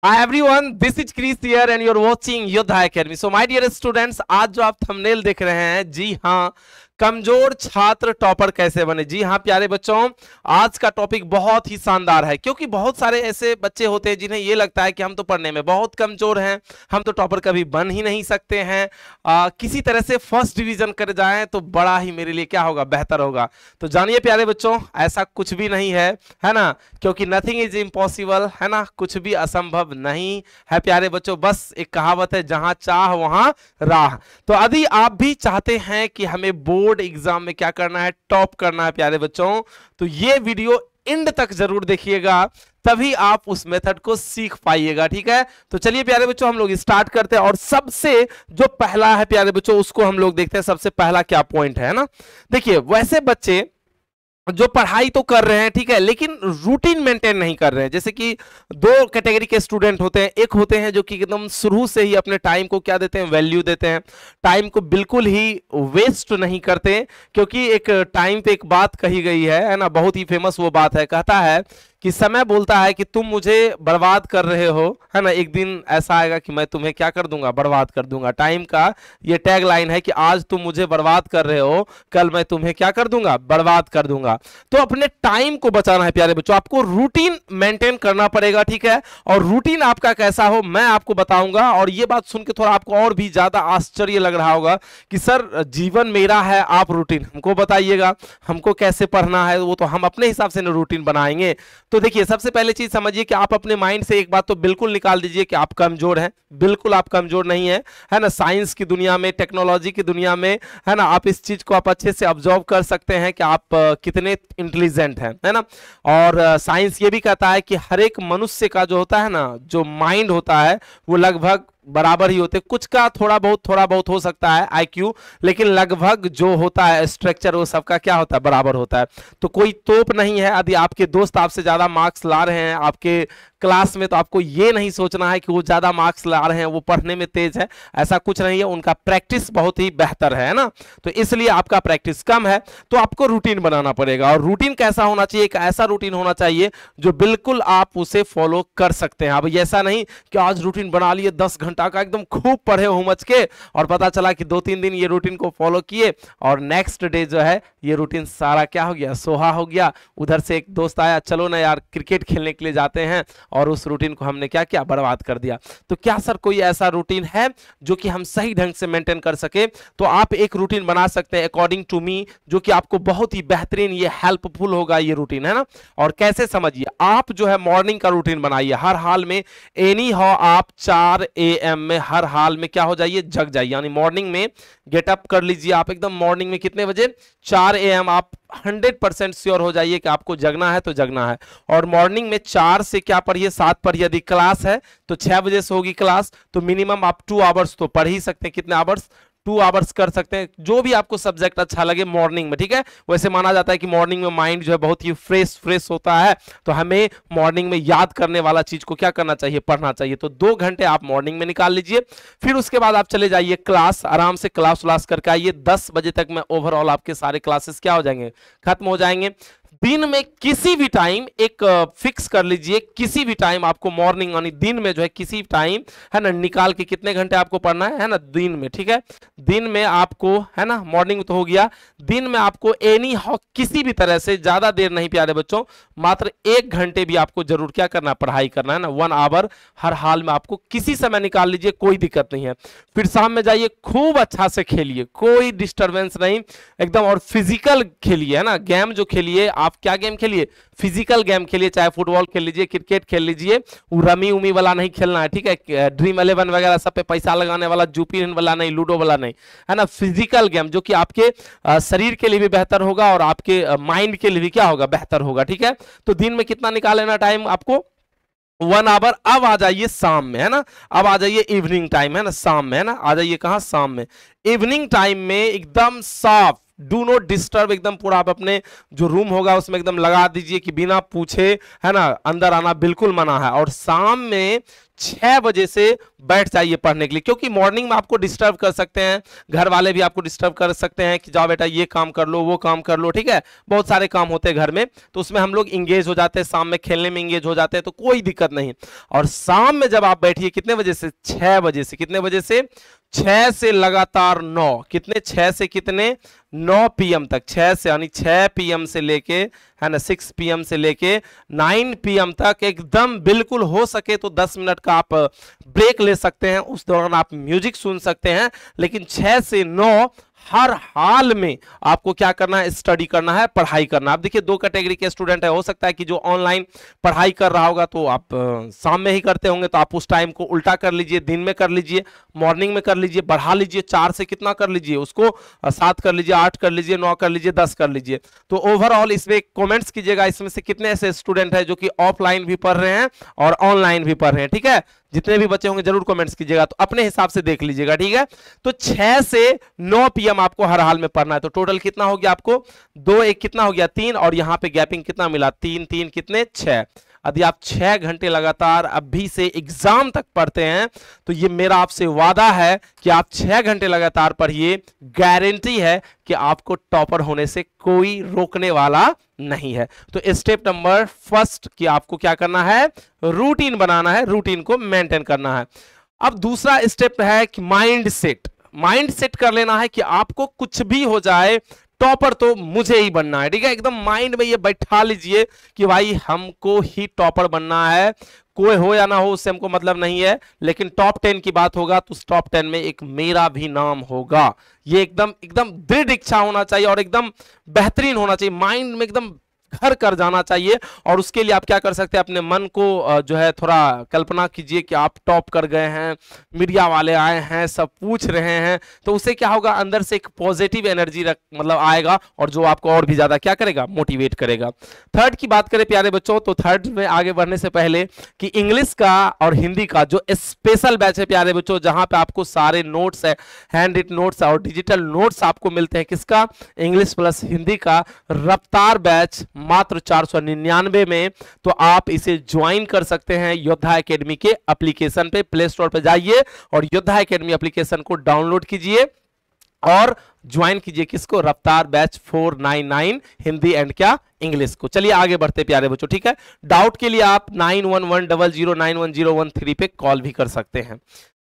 Hi everyone, this is Chris here and you're watching Yodha Academy. So my dear students, आज जो आप thumbnail देख रहे हैं, जी हाँ, कमजोर छात्र टॉपर कैसे बने। जी हाँ प्यारे बच्चों, आज का टॉपिक बहुत ही शानदार है, क्योंकि बहुत सारे ऐसे बच्चे होते हैं जिन्हें ये लगता है कि हम तो पढ़ने में बहुत कमजोर हैं, हम तो टॉपर कभी बन ही नहीं सकते हैं, किसी तरह से फर्स्ट डिवीजन कर जाएं तो बड़ा ही मेरे लिए क्या होगा, बेहतर होगा। तो जानिए प्यारे बच्चों, ऐसा कुछ भी नहीं है ना, क्योंकि नथिंग इज इम्पॉसिबल, है ना, कुछ भी असंभव नहीं है प्यारे बच्चों। बस एक कहावत है, जहां चाह वहां राह। तो यदि आप भी चाहते हैं कि हमें बोर्ड एग्जाम में क्या करना है, टॉप करना है प्यारे बच्चों, तो ये वीडियो एंड तक जरूर देखिएगा, तभी आप उस मेथड को सीख पाइएगा। ठीक है, तो चलिए प्यारे बच्चों हम लोग स्टार्ट करते हैं। और सबसे जो पहला है प्यारे बच्चों, उसको हम लोग देखते हैं। सबसे पहला क्या पॉइंट है ना, देखिए वैसे बच्चे जो पढ़ाई तो कर रहे हैं, ठीक है, लेकिन रूटीन मेंटेन नहीं कर रहे हैं। जैसे कि दो कैटेगरी के स्टूडेंट होते हैं, एक होते हैं जो कि एकदम शुरू से ही अपने टाइम को क्या देते हैं, वैल्यू देते हैं, टाइम को बिल्कुल ही वेस्ट नहीं करते। क्योंकि एक टाइम पे एक बात कही गई है ना, बहुत ही फेमस वो बात है, कहता है कि समय बोलता है कि तुम मुझे बर्बाद कर रहे हो, है ना, एक दिन ऐसा आएगा कि मैं तुम्हें क्या कर दूंगा, बर्बाद कर दूंगा। टाइम का ये टैग लाइन है कि आज तुम मुझे बर्बाद कर रहे हो, कल मैं तुम्हें क्या कर दूंगा, बर्बाद कर दूंगा। तो अपने टाइम को बचाना है प्यारे बच्चों, आपको रूटीन मेंटेन करना पड़ेगा। ठीक है, और रूटीन आपका कैसा हो मैं आपको बताऊंगा। और ये बात सुन के थोड़ा आपको और भी ज्यादा आश्चर्य लग रहा होगा कि सर जीवन मेरा है, आप रूटीन हमको बताइएगा, हमको कैसे पढ़ना है, वो तो हम अपने हिसाब से रूटीन बनाएंगे। तो देखिए सबसे पहले चीज समझिए कि आप अपने माइंड से एक बात तो बिल्कुल निकाल दीजिए कि आप कमजोर हैं। बिल्कुल आप कमजोर नहीं है ना। साइंस की दुनिया में, टेक्नोलॉजी की दुनिया में, है ना, आप इस चीज को आप अच्छे से ऑब्जर्व कर सकते हैं कि आप कितने इंटेलिजेंट हैं, है ना। और साइंस ये भी कहता है कि हर एक मनुष्य का जो होता है ना, जो माइंड होता है, वो लगभग बराबर ही होते, कुछ का थोड़ा बहुत हो सकता है आईक्यू, लेकिन लगभग जो होता है स्ट्रक्चर वो सबका क्या होता है, बराबर होता है। तो कोई तोप नहीं है। यदि आपके दोस्त आपसे ज्यादा मार्क्स ला रहे हैं आपके क्लास में, तो आपको ये नहीं सोचना है कि वो ज्यादा मार्क्स ला रहे हैं, वो पढ़ने में तेज है, ऐसा कुछ नहीं है। उनका प्रैक्टिस बहुत ही बेहतर है ना, तो इसलिए आपका प्रैक्टिस कम है। तो आपको रूटीन बनाना पड़ेगा। और रूटीन कैसा होना चाहिए, एक ऐसा रूटीन होना चाहिए जो बिल्कुल आप उसे फॉलो कर सकते हैं। अब ऐसा नहीं कि आज रूटीन बना लिए 10 घंटा का, एकदम खूब पढ़े हो मच के, और पता चला कि 2-3 दिन ये रूटीन को फॉलो किए और नेक्स्ट डे जो है ये रूटीन सारा क्या हो गया, सोहा हो गया। उधर से एक दोस्त आया, चलो ना यार क्रिकेट खेलने के लिए जाते हैं, और उस रूटीन को हमने क्या किया, बर्बाद कर दिया। तो क्या सर कोई ऐसा रूटीन है जो कि हम सही ढंग से मेंटेन कर सके? तो आप एक रूटीन बना सकते हैं अकॉर्डिंग टू मी, जो कि आपको बहुत ही बेहतरीन, ये हेल्पफुल होगा ये रूटीन, है ना। और कैसे समझिए, आप जो है मॉर्निंग का रूटीन बनाइए हर हाल में। एनी हाउ आप 4 AM में हर हाल में क्या हो जाइए, जग जाइए, यानी मॉर्निंग में गेटअप कर लीजिए। आप एकदम मॉर्निंग में कितने बजे, 4 AM आप 100% श्योर हो जाइए कि आपको जगना है तो जगना है। और मॉर्निंग में 4 से क्या पढ़िए, 7 पढ़िए। यदि क्लास है तो 6 बजे से होगी क्लास, तो मिनिमम आप 2 आवर्स तो पढ़ ही सकते हैं। कितने आवर्स, 2 आवर्स कर सकते हैं, जो भी आपको सब्जेक्ट अच्छा लगे मॉर्निंग में। ठीक है, वैसे माना जाता है कि मॉर्निंग में माइंड जो है बहुत ही फ्रेश होता है, तो हमें मॉर्निंग में याद करने वाला चीज को क्या करना चाहिए, पढ़ना चाहिए। तो 2 घंटे आप मॉर्निंग में निकाल लीजिए। फिर उसके बाद आप चले जाइए क्लास, आराम से क्लास करके आइए। 10 बजे तक में ओवरऑल आपके सारे क्लासेस क्या हो जाएंगे, खत्म हो जाएंगे। दिन में किसी भी टाइम एक फिक्स कर लीजिए, किसी भी टाइम आपको मॉर्निंग यानी दिन में जो है किसी टाइम, है ना, निकाल के कितने घंटे आपको पढ़ना है ना, दिन में। ठीक है, दिन में आपको, है ना, मॉर्निंग तो हो गया, दिन में आपको एनी हाउ किसी भी तरह से, ज्यादा देर नहीं प्यारे बच्चों, मात्र 1 घंटे भी आपको जरूर क्या करना, पढ़ाई करना है ना। 1 आवर हर हाल में आपको किसी समय निकाल लीजिए, कोई दिक्कत नहीं है। फिर शाम में जाइए, खूब अच्छा से खेलिए, कोई डिस्टर्बेंस नहीं एकदम, और फिजिकल खेलिए, है ना, गेम जो खेलिए आप, क्या गेम खेलिए, फिजिकल गेम खेलिए, चाहे फुटबॉल खेल लीजिए, क्रिकेट खेल लीजिए, रमी उमी वाला नहीं खेलना है। ठीक है, ड्रीम 11 वगैरह सब पे पैसा लगाने वाला, जुपिन वाला नहीं, लूडो वाला नहीं, है ना। फिजिकल गेम जो कि आपके शरीर के लिए भी बेहतर होगा और आपके माइंड के लिए भी क्या होगा, बेहतर होगा। ठीक है, तो दिन में कितना निकाल लेना टाइम आपको, 1 आवर। अब आ जाइए शाम में, है ना, अब आ जाइए इवनिंग टाइम, है ना, शाम में, है ना, आ जाइए कहां, शाम में। इवनिंग टाइम में एकदम साफ, डू नॉट डिस्टर्ब, एकदम पूरा आप अपने जो रूम होगा उसमें एकदम लगा दीजिए कि बिना पूछे, है ना, अंदर आना बिल्कुल मना है। और शाम में 6 बजे से बैठ जाइए पढ़ने के लिए, क्योंकि मॉर्निंग में आपको डिस्टर्ब कर सकते हैं, घर वाले भी आपको डिस्टर्ब कर सकते हैं कि जाओ बेटा ये काम कर लो, वो काम कर लो, ठीक है, बहुत सारे काम होते हैं घर में, तो उसमें हम लोग इंगेज हो जाते हैं, शाम में खेलने में इंगेज हो जाते हैं, तो कोई दिक्कत नहीं। और शाम में जब आप बैठिए कितने बजे से, 6 बजे से, कितने बजे से, 6 से लगातार 9, कितने, 6 से कितने, 9 पीएम तक, 6 से यानी 6 पीएम से लेके, है ना, 6 पीएम से लेके 9 पीएम तक एकदम बिल्कुल हो सके तो 10 मिनट का आप ब्रेक ले सकते हैं, उस दौरान आप म्यूजिक सुन सकते हैं, लेकिन 6 से 9 हर हाल में आपको क्या करना है, स्टडी करना है, पढ़ाई करना है। आप देखिए 2 कैटेगरी के स्टूडेंट है, हो सकता है कि जो ऑनलाइन पढ़ाई कर रहा होगा तो आप शाम में ही करते होंगे, तो आप उस टाइम को उल्टा कर लीजिए, दिन में कर लीजिए, मॉर्निंग में कर लीजिए, बढ़ा लीजिए, 4 से कितना कर लीजिए उसको, 7 कर लीजिए, 8 कर लीजिए, 9 कर लीजिए, 10 कर लीजिए। तो ओवरऑल इसमें कॉमेंट्स कीजिएगा, इसमें से कितने ऐसे स्टूडेंट है जो कि ऑफलाइन भी पढ़ रहे हैं और ऑनलाइन भी पढ़ रहे हैं, ठीक है, जितने भी बच्चे होंगे जरूर कमेंट्स कीजिएगा, तो अपने हिसाब से देख लीजिएगा, ठीक है। तो 6 से 9 पीएम आपको हर हाल में पढ़ना है, तो टोटल कितना हो गया आपको, 2 1 कितना हो गया, 3, और यहां पे गैपिंग कितना मिला, 3 3 कितने, 6। यदि आप 6 घंटे लगातार अभी से एग्जाम तक पढ़ते हैं तो ये मेरा आपसे वादा है कि आप 6 घंटे लगातार पढ़िए, गारंटी है कि आपको टॉपर होने से कोई रोकने वाला नहीं है। तो स्टेप नंबर फर्स्ट कि आपको क्या करना है, रूटीन बनाना है, रूटीन को मेंटेन करना है। अब दूसरा स्टेप है कि माइंड सेट कर लेना है कि आपको कुछ भी हो जाए टॉपर तो मुझे ही बनना है, ठीक है, एकदम माइंड में ये बैठा लीजिए कि भाई हमको ही टॉपर बनना है, कोई हो या ना हो उससे हमको मतलब नहीं है, लेकिन टॉप 10 की बात होगा तो उस टॉप 10 में एक मेरा भी नाम होगा। ये एकदम एकदम दृढ़ इच्छा होना चाहिए और एकदम बेहतरीन होना चाहिए, माइंड में एकदम घर कर जाना चाहिए। और उसके लिए आप क्या कर सकते हैं, अपने मन को जो है थोड़ा कल्पना कीजिए कि आप टॉप कर गए हैं, मीडिया वाले आए हैं, सब पूछ रहे हैं, तो उससे क्या होगा, अंदर से एक पॉजिटिव एनर्जी मतलब आएगा और जो आपको और भी ज्यादा क्या करेगा, मोटिवेट करेगा। थर्ड की बात करें प्यारे बच्चों, तो थर्ड में आगे बढ़ने से पहले कि इंग्लिश का और हिंदी का जो स्पेशल बैच है प्यारे बच्चों, जहां पे आपको सारे नोट्स है, हैंड रिटन नोट्स और डिजिटल नोट्स आपको मिलते हैं, किसका, इंग्लिश प्लस हिंदी का रफ्तार बैच मात्र 499 में, तो आप इसे ज्वाइन कर सकते हैं योद्धा एकेडमी के एप्लीकेशन पे, प्ले स्टोर पे जाइए और योद्धा एकेडमी एप्लीकेशन को डाउनलोड कीजिए और ज्वाइन कीजिए किसको, रफ्तार बैच 499 हिंदी एंड क्या, इंग्लिश को। चलिए आगे बढ़ते प्यारे बच्चों, ठीक है। डाउट के लिए आप 9110091013 पे कॉल भी कर सकते हैं।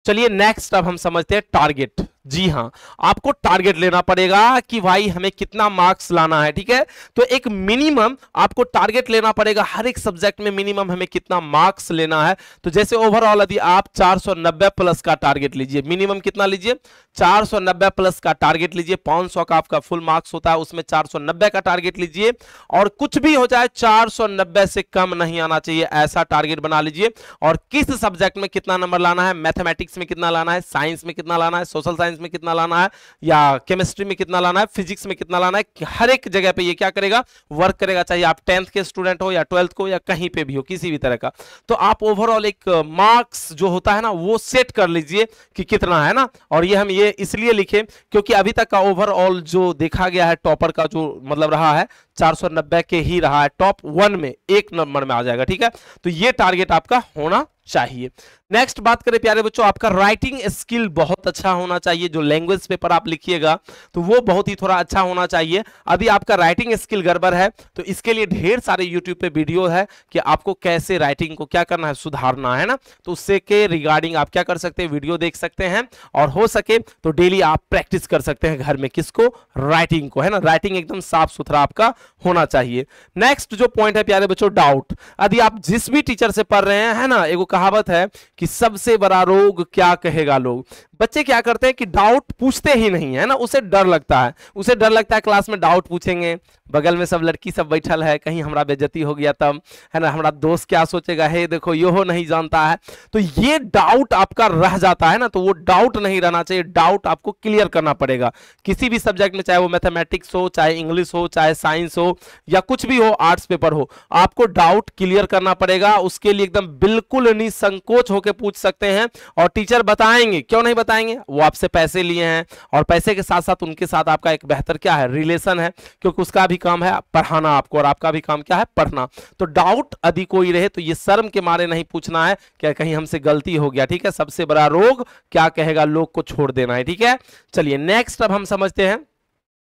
चलिए नेक्स्ट अब हम समझते हैं टारगेट। जी हां, आपको टारगेट लेना पड़ेगा कि भाई हमें कितना मार्क्स लाना है, ठीक है। तो एक मिनिमम आपको टारगेट लेना पड़ेगा, हर एक सब्जेक्ट में मिनिमम हमें कितना मार्क्स लेना है। तो जैसे ओवरऑल यदि आप 490 प्लस का टारगेट लीजिए, मिनिमम कितना लीजिए, 490 प्लस का टारगेट लीजिए, 500 का आपका फुल मार्क्स होता है, उसमें 490 का टारगेट लीजिए, और कुछ भी हो जाए 490 से कम नहीं आना चाहिए, ऐसा टारगेट बना लीजिए। और किस सब्जेक्ट में कितना नंबर लाना है, मैथमेटिक्स में कितना लाना है, साइंस में कितना लाना है, सोशल साइंस में कितना लाना है, या केमिस्ट्री में कितना लाना है, फिजिक्स में कितना लाना है, हर एक जगह पे ये क्या करेगा, वर्क करेगा, चाहे आप 10th के स्टूडेंट हो या 12th को या कहीं पे भी हो, किसी भी तरह का। तो आप ओवरऑल एक मार्क्स जो होता है ना वो सेट कर लीजिए कि कितना है ना। और ये हम ये इसलिए लिखे क्योंकि अभी तक का ओवरऑल जो देखा गया है टॉपर का जो मतलब रहा है 490 के ही रहा है, टॉप 1 में 1 नंबर में आ जाएगा, ठीक है। तो ये टारगेट आपका होना चाहिए। नेक्स्ट बात करें प्यारे बच्चों, आपका राइटिंग स्किल बहुत अच्छा होना चाहिए, जो लैंग्वेज पेपर आप लिखिएगा तो वो बहुत ही थोड़ा अच्छा होना चाहिए। अभी आपका राइटिंग स्किल गड़बड़ है तो इसके लिए ढेर सारे यूट्यूब पे वीडियो है कि आपको कैसे राइटिंग को क्या करना है, सुधारना है ना। तो उससे के रिगार्डिंग आप क्या कर सकते हैं, वीडियो देख सकते हैं, और हो सके तो डेली आप प्रैक्टिस कर सकते हैं घर में, किसको, राइटिंग को, है ना। राइटिंग एकदम साफ सुथरा आपका होना चाहिए। नेक्स्ट जो पॉइंट है प्यारे बच्चों, डाउट। यदि आप जिस भी टीचर से पढ़ रहे हैं, है ना, एक कहावत है कि सबसे बड़ा रोग क्या कहेगा लोग। बच्चे क्या करते हैं कि डाउट पूछते ही नहीं है ना, उसे डर लगता है, उसे डर लगता है क्लास में डाउट पूछेंगे, बगल में सब लड़की सब बैठल है, कहीं हमारा बेइज्जती हो गया तब, है ना, हमारा दोस्त क्या सोचेगा, हे देखो यो नहीं जानता है। तो ये डाउट आपका रह जाता है ना, तो वो डाउट नहीं रहना चाहिए, डाउट आपको क्लियर करना पड़ेगा किसी भी सब्जेक्ट में, चाहे वो मैथमेटिक्स हो, चाहे इंग्लिश हो, चाहे साइंस हो, या कुछ भी हो, आर्ट्स पेपर हो, आपको डाउट क्लियर करना पड़ेगा। उसके लिए एकदम बिल्कुल निसंकोच होकर पूछ सकते हैं और टीचर बताएंगे, क्यों नहीं बताएंगे, वो आपसे पैसे लिए हैं और पैसे के साथ साथ उनके साथ आपका एक बेहतर क्या है, रिलेशन है, क्योंकि उसका भी भी काम है पढ़ाना आपको, और आपका भी काम क्या है, पढ़ना। तो डाउट यदि कोई रहे तो ये शर्म के मारे नहीं पूछना है क्या कहीं हमसे गलती हो गया, ठीक है। सबसे बड़ा रोग क्या कहेगा, लोग को छोड़ देना है, ठीक है। चलिए नेक्स्ट अब हम समझते हैं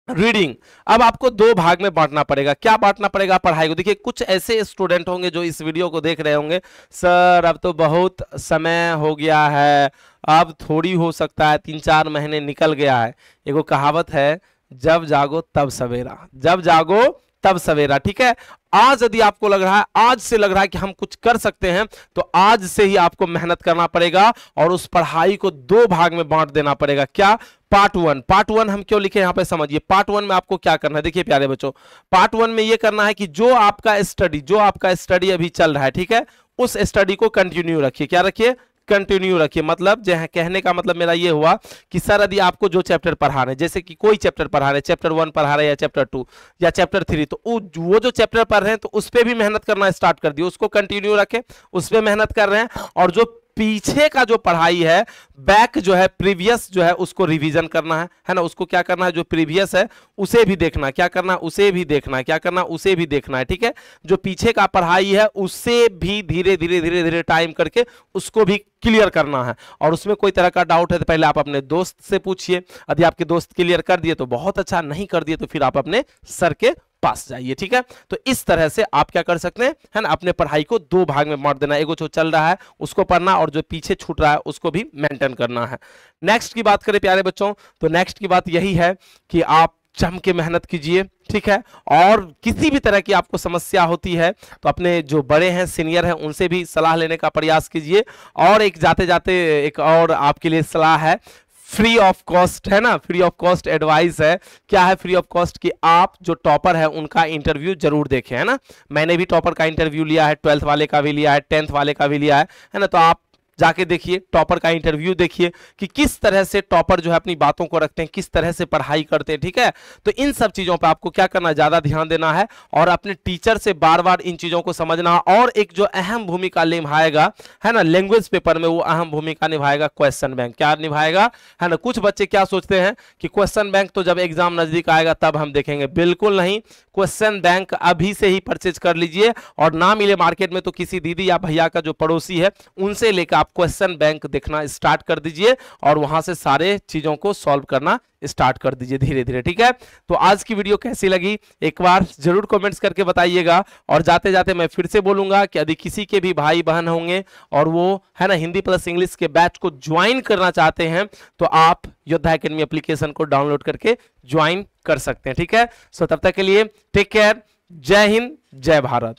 रीडिंग। अब आपको दो भाग में बांटना पड़ेगा। क्या बांटना पड़ेगा, पढ़ाई को। देखिए कुछ ऐसे स्टूडेंट होंगे जो इस वीडियो को देख रहे होंगे, सर अब तो बहुत समय हो गया है, अब थोड़ी हो सकता है 3-4 महीने निकल गया है। एगो कहावत है, जब जागो तब सवेरा, जब जागो तब सवेरा, ठीक है। आज यदि आपको लग रहा है, आज से लग रहा है कि हम कुछ कर सकते हैं, तो आज से ही आपको मेहनत करना पड़ेगा और उस पढ़ाई को दो भाग में बांट देना पड़ेगा। क्या, पार्ट वन हम क्यों लिखे यहां पे समझिए। पार्ट 1 में आपको क्या करना है, देखिए प्यारे बच्चों, पार्ट 1 में यह करना है कि जो आपका स्टडी अभी चल रहा है, ठीक है, उस स्टडी को कंटिन्यू रखिए। क्या रखिए, कंटिन्यू रखिए। मतलब जो है कहने का मतलब मेरा ये हुआ कि सर यदि आपको जो चैप्टर पढ़ा रहे हैं, जैसे कि कोई चैप्टर पढ़ा रहे हैं, चैप्टर 1 पढ़ा रहे हैं या चैप्टर 2 या चैप्टर 3, तो वो जो चैप्टर पढ़ रहे हैं तो उस पर भी मेहनत करना स्टार्ट कर दिए, उसको कंटिन्यू रखें, उस पर मेहनत कर रहे हैं। और जो पीछे का जो पढ़ाई है, बैक जो है, प्रीवियस जो है, उसको रिवीजन करना है ना, उसको क्या करना है, जो प्रीवियस है उसे भी देखना, क्या करना, उसे भी देखना है, क्या करना, उसे भी देखना है, ठीक है। जो पीछे का पढ़ाई है उसे भी धीरे धीरे टाइम करके उसको भी क्लियर करना है। और उसमें कोई तरह का डाउट है तो पहले आप अपने दोस्त से पूछिए, यदि आपके दोस्त क्लियर कर दिए तो बहुत अच्छा, नहीं कर दिए तो फिर आप अपने सर के पास जाइए, ठीक है। तो इस तरह से आप क्या कर सकते हैं, है ना, अपने पढ़ाई को दो भाग में बांट देना। एगो जो चल रहा है उसको पढ़ना और जो पीछे छूट रहा है उसको भी मेंटेन करना है। नेक्स्ट की बात करें प्यारे बच्चों, तो नेक्स्ट की बात यही है कि आप जम के मेहनत कीजिए, ठीक है। और किसी भी तरह की आपको समस्या होती है तो अपने जो बड़े हैं, सीनियर हैं, उनसे भी सलाह लेने का प्रयास कीजिए। और एक जाते जाते एक और आपके लिए सलाह है, फ्री ऑफ कॉस्ट, है ना, फ्री ऑफ कॉस्ट एडवाइस है। क्या है फ्री ऑफ कॉस्ट, कि आप जो टॉपर है उनका इंटरव्यू जरूर देखें, है ना। मैंने भी टॉपर का इंटरव्यू लिया है, 12th वाले का भी लिया है, 10th वाले का भी लिया है ना। तो आप जाके देखिए, टॉपर का इंटरव्यू देखिए कि किस तरह से टॉपर जो है अपनी बातों को रखते हैं, किस तरह से पढ़ाई करते हैं, ठीक है। तो इन सब चीजों पे आपको क्या करना है, ज्यादा ध्यान देना है और अपने टीचर से बार बार इन चीजों को समझना है। और एक जो अहम भूमिका निभाएगा, है ना, लैंग्वेज पेपर में, वो अहम भूमिका निभाएगा क्वेश्चन बैंक। क्या निभाएगा, है ना। कुछ बच्चे क्या सोचते हैं कि क्वेश्चन बैंक तो जब एग्जाम नजदीक आएगा तब हम देखेंगे, बिल्कुल नहीं। क्वेश्चन बैंक अभी से ही परचेज कर लीजिए, और ना मिले मार्केट में तो किसी दीदी या भैया का जो पड़ोसी है उनसे लेकर क्वेश्चन बैंक देखना स्टार्ट कर दीजिए और वहां से सारे चीजों को सॉल्व करना स्टार्ट कर दीजिए धीरे धीरे, ठीक है। तो आज की वीडियो कैसी लगी एक बार जरूर कमेंट्स करके बताइएगा। और जाते जाते मैं फिर से बोलूंगा कि यदि किसी के भी भाई बहन होंगे और वो, है ना, हिंदी प्लस इंग्लिश के बैच को ज्वाइन करना चाहते हैं तो आप योद्धा एकेडमी एप्लीकेशन को डाउनलोड करके ज्वाइन कर सकते हैं, ठीक है। सो तब तक के लिए टेक केयर, जय हिंद, जय भारत।